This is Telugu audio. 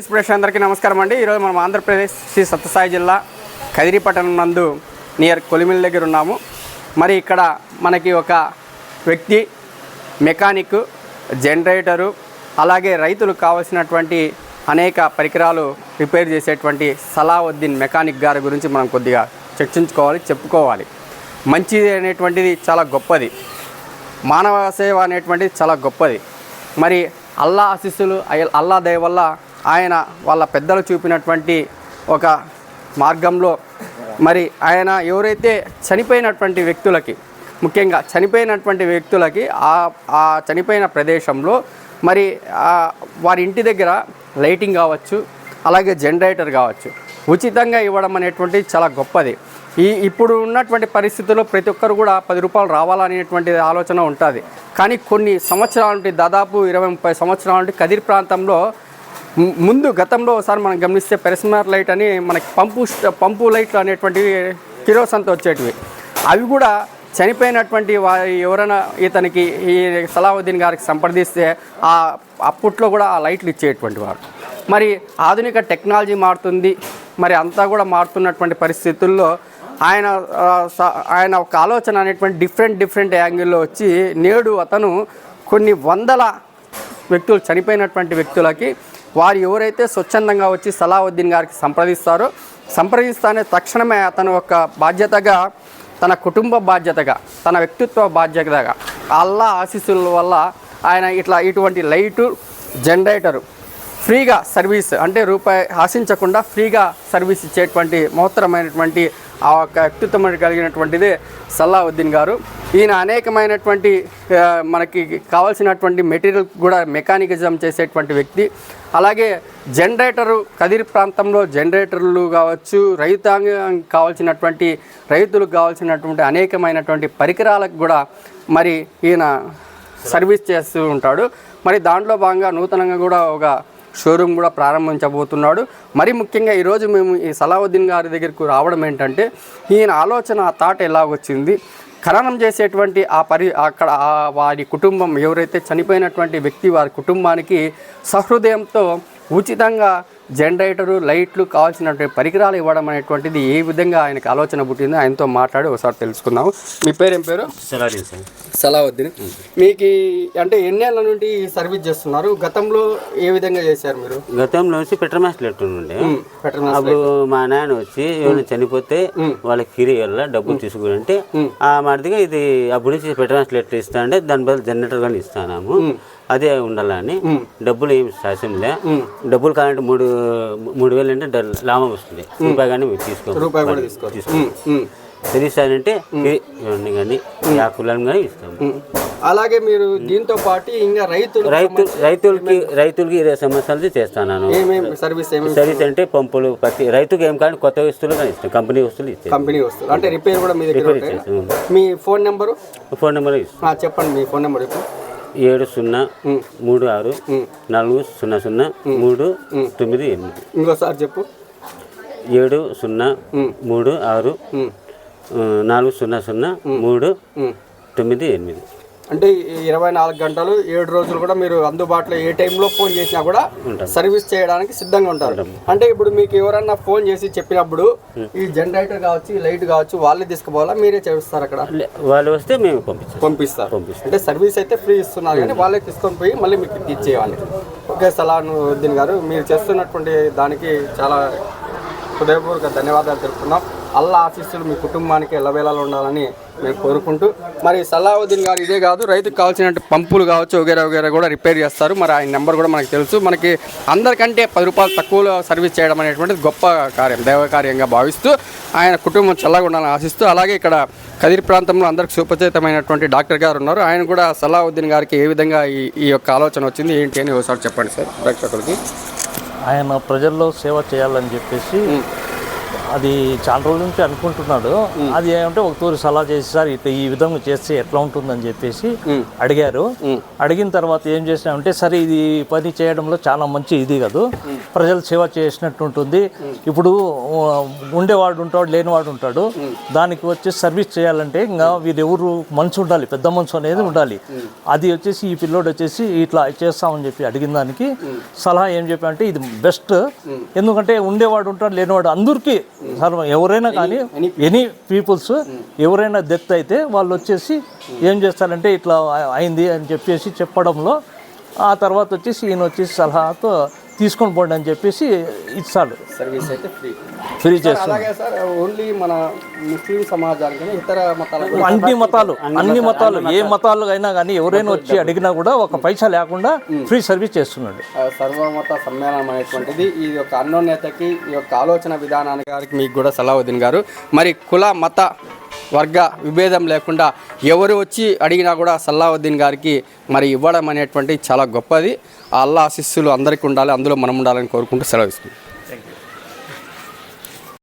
న్యూస్ ప్రేక్షకులందరికీ అందరికీ నమస్కారం అండి. ఈరోజు మనం ఆంధ్రప్రదేశ్ శ్రీ సత్యసాయి జిల్లా కదిరిపట్టణం నందు నియర్ కొలిమిల్ దగ్గర ఉన్నాము. మరి ఇక్కడ మనకి ఒక వ్యక్తి మెకానిక్, జనరేటరు, అలాగే రైతులకు కావాల్సినటువంటి అనేక పరికరాలు రిపేర్ చేసేటువంటి సలావుద్దీన్ మెకానిక్ గారి గురించి మనం కొద్దిగా చర్చించుకోవాలి, చెప్పుకోవాలి. మంచిది అనేటువంటిది చాలా గొప్పది, మానవ సేవ అనేటువంటిది చాలా గొప్పది. మరి అల్లా ఆశీస్సులు, అల్లా దయ వల్ల ఆయన వాళ్ళ పెద్దలు చూపినటువంటి ఒక మార్గంలో మరి ఆయన ఎవరైతే చనిపోయినటువంటి వ్యక్తులకి, ముఖ్యంగా చనిపోయినటువంటి వ్యక్తులకి ఆ చనిపోయిన ప్రదేశంలో మరి వారి ఇంటి దగ్గర లైటింగ్ కావచ్చు, అలాగే జనరేటర్ కావచ్చు ఉచితంగా ఇవ్వడం అనేటువంటిది చాలా గొప్పది. ఇప్పుడు ఉన్నటువంటి పరిస్థితుల్లో ప్రతి ఒక్కరు కూడా 10 రూపాయలు రావాలనేటువంటి ఆలోచన ఉంటుంది. కానీ కొన్ని సంవత్సరాల నుండి, దాదాపు 20-30 సంవత్సరాల నుండి కదిరి ప్రాంతంలో గతంలో ఒకసారి మనం గమనిస్తే పెరస్మార్ లైట్ అని మనకి పంపు లైట్లు అనేటువంటివి కిరోసంతో వచ్చేటివి. అవి కూడా చనిపోయినటువంటి ఎవరైనా ఇతనికి ఈ సలావుద్దీన్ గారికి సంప్రదిస్తే అప్పట్లో కూడా ఆ లైట్లు ఇచ్చేటువంటి వారు. మరి ఆధునిక టెక్నాలజీ మారుతుంది, మరి అంతా కూడా మారుతున్నటువంటి పరిస్థితుల్లో ఆయన ఒక ఆలోచన అనేటువంటి డిఫరెంట్ యాంగిల్లో వచ్చి నేడు అతను కొన్ని వందల వ్యక్తులు, చనిపోయినటువంటి వ్యక్తులకి వారు ఎవరైతే స్వచ్ఛందంగా వచ్చి సలావుద్దీన్ గారికి సంప్రదిస్తానే తక్షణమే అతను ఒక బాధ్యతగా, తన కుటుంబ బాధ్యతగా, తన వ్యక్తిత్వ బాధ్యతగా అల్లా ఆశీస్సుల వల్ల ఆయన ఇటువంటి లైటు, జనరేటరు ఫ్రీగా సర్వీస్, అంటే రూపాయి ఆశించకుండా ఫ్రీగా సర్వీస్ ఇచ్చేటువంటి మహత్తరమైనటువంటి ఆ యొక్క వ్యక్తిత్వం కలిగినటువంటిదే సలావుద్దీన్ గారు. ఈయన అనేకమైనటువంటి మనకి కావాల్సినటువంటి మెటీరియల్ కూడా మెకానికిజం చేసేటువంటి వ్యక్తి. అలాగే జనరేటరు, కదిరి ప్రాంతంలో జనరేటర్లు కావచ్చు, రైతులకు కావాల్సినటువంటి అనేకమైనటువంటి పరికరాలకు కూడా మరి ఈయన సర్వీస్ చేస్తూ ఉంటాడు. మరి దాంట్లో భాగంగా నూతనంగా కూడా ఒక షోరూమ్ కూడా ప్రారంభించబోతున్నాడు. మరి ముఖ్యంగా ఈరోజు మేము ఈ సలావుద్దీన్ గారి దగ్గరకు రావడం ఏంటంటే, ఈయన ఆలోచన, ఆ థాట్ ఎలా వచ్చింది, ఖననం చేసేటువంటి అక్కడ వారి కుటుంబం ఎవరైతే చనిపోయినటువంటి వ్యక్తి, వారి కుటుంబానికి సహృదయంతో ఉచితంగా జనరేటరు, లైట్లు, కావాల్సినటువంటి పరికరాలు ఇవ్వడం అనేటువంటిది ఏ విధంగా ఆయనకు ఆలోచన పుట్టిందో ఆయనతో మాట్లాడి ఒకసారి తెలుసుకుందాము. మీ పేరు ఏం పేరు? సలావుద్దీన్. మీకు అంటే ఎన్నేళ్ళ నుండి సర్వీస్ చేస్తున్నారు? గతంలో ఏ విధంగా చేశారు మీరు? గతంలో వచ్చి పెట్రోమాస్ లెటర్ ఉండే. అప్పుడు మా నాన్న వచ్చి ఎవరైనా చనిపోతే వాళ్ళకి కిరి వల్ల డబ్బులు తీసుకుంటే ఆ మాదిరిగా ఇది అప్పుడు నుంచి పెట్రోమాస్ లెటర్ ఇస్తా అంటే దాని బదులు జనరేటర్ కానీ ఇస్తాము, అదే ఉండాలని. డబ్బులు ఏమి శాస్యంలే, డబ్బులు కావాలంటే 3,000 అంటే లాభం వస్తుంది, రూపాయి కానీ తీసుకో తెలుస్తానంటే ఇవన్నీ కానీ యాకులను కానీ ఇస్తాము. అలాగే మీరు దీంతో పాటు ఇంకా రైతులకి 20 సంవత్సరాలు చేస్తాను సర్వీస్. అంటే పంపులు, ప్రతి రైతుకి ఏం కానీ కొత్త వస్తువులు కానీ ఇస్తాం, కంపెనీ వస్తువులు అంటే రిపేర్ కూడా మీ దగ్గర చేస్తాం. మీ ఫోన్ నెంబర్ ఇస్తాం, చెప్పండి. మీ ఫోన్ నెంబర్ 7036003038. ఇంకోసారి చెప్పు. 7036003038. అంటే 24 గంటలు 7 రోజులు కూడా మీరు అందుబాటులో ఏ టైంలో ఫోన్ చేసినా కూడా సర్వీస్ చేయడానికి సిద్ధంగా ఉంటారు. అంటే ఇప్పుడు మీకు ఎవరన్నా ఫోన్ చేసి చెప్పినప్పుడు ఈ జనరేటర్ కావచ్చు, లైట్ కావచ్చు, వాళ్ళే తీసుకుపోవాలా, మీరే చేస్తారు? అక్కడ వాళ్ళు వస్తే మేము పంపిస్తారు. అంటే సర్వీస్ అయితే ఫ్రీ ఇస్తున్నారు, కానీ వాళ్ళే తీసుకొని పోయి మళ్ళీ మీకు ఇచ్చేయాలి. ఓకే సలావుద్దీన్ గారు, మీరు చేస్తున్నటువంటి దానికి చాలా హృదయపూర్వక ధన్యవాదాలు తెలుపుతున్నాం. అల్లా ఆశీస్సులు మీ కుటుంబానికి ఎల్లవేళలో ఉండాలని మేము కోరుకుంటూ, మరి సలావుద్దీన్ గారు ఇదే కాదు, రైతుకు కావాల్సిన పంపులు కావచ్చు, వగేరా కూడా రిపేర్ చేస్తారు. మరి ఆయన నెంబర్ కూడా మనకు తెలుసు. మనకి అందరికంటే 10 రూపాయలు తక్కువలో సర్వీస్ చేయడం అనేటువంటిది గొప్ప కార్యం, దైవకార్యంగా భావిస్తూ ఆయన కుటుంబం చల్లగా ఉండాలని ఆశిస్తూ, అలాగే ఇక్కడ కదిరి ప్రాంతంలో అందరికి సుపరిచితమైనటువంటి డాక్టర్ గారు ఉన్నారు. ఆయన కూడా సలావుద్దీన్ గారికి ఏ విధంగా ఈ యొక్క ఆలోచన వచ్చింది ఏంటి అని ఒకసారి చెప్పండి సార్ ప్రేక్షకులకి. ఆయన ప్రజల్లో సేవ చేయాలని చెప్పేసి అది చాలా రోజుల నుంచి అనుకుంటున్నాడు. అది ఏమంటే ఒక తూరి సలహా చేసి సార్ ఇట్లా ఈ విధంగా చేస్తే ఎట్లా ఉంటుందని చెప్పేసి అడిగారు. అడిగిన తర్వాత ఏం చేసినామంటే సరే ఇది పని చేయడంలో చాలా మంచి ఇది కాదు, ప్రజల సేవ చేసినట్టు ఉంటుంది. ఇప్పుడు ఉండేవాడు ఉంటాడు, లేనివాడు ఉంటాడు. దానికి వచ్చేసి సర్వీస్ చేయాలంటే ఇంకా వీరెవరు మనసు ఉండాలి, పెద్ద మనసు అనేది ఉండాలి. అది వచ్చేసి ఈ పిల్లోడు వచ్చేసి ఇట్లా చేస్తామని చెప్పి అడిగిన దానికి సలహా ఏం చెప్పారంటే ఇది బెస్ట్. ఎందుకంటే ఉండేవాడు ఉంటాడు, లేనివాడు అందరికీ ఎవరైనా కానీ ఎనీ పీపుల్స్ ఎవరైనా డెత్ అయితే వాళ్ళు వచ్చేసి ఏం చేస్తారంటే ఇట్లా అయింది అని చెప్పేసి చెప్పడంలో ఆ తర్వాత వచ్చేసి ఈయన వచ్చేసి సలహాతో తీసుకొని పోండి అని చెప్పేసి ఇస్తాడు. సర్వీస్ అయితే ఫ్రీ చేస్తాడు. అలాగే సార్ ఓన్లీ మన ముస్లిం సమాజానికి ఇతర మతాలకు అన్ని మతాలు ఏ మతాలు అయినా కానీ ఎవరైనా వచ్చి అడిగినా కూడా ఒక పైసా లేకుండా ఫ్రీ సర్వీస్ చేస్తున్నాడు. సర్వమత సమ్మేళనం అనేటువంటిది ఈ యొక్క అన్యోన్యతకి ఈ యొక్క ఆలోచన విధానానికి గారికి మీకు కూడా సలావుద్దీన్ గారు మరి కుల మత వర్గ విభేదం లేకుండా ఎవరు వచ్చి అడిగినా కూడా సలావుద్దీన్ గారికి మరి ఇవ్వడం అనేటువంటి చాలా గొప్పది. ఆ అల్లా ఆశీస్సులు అందరికీ ఉండాలి, అందులో మనం ఉండాలని కోరుకుంటూ సెలవు ఇస్తుంది.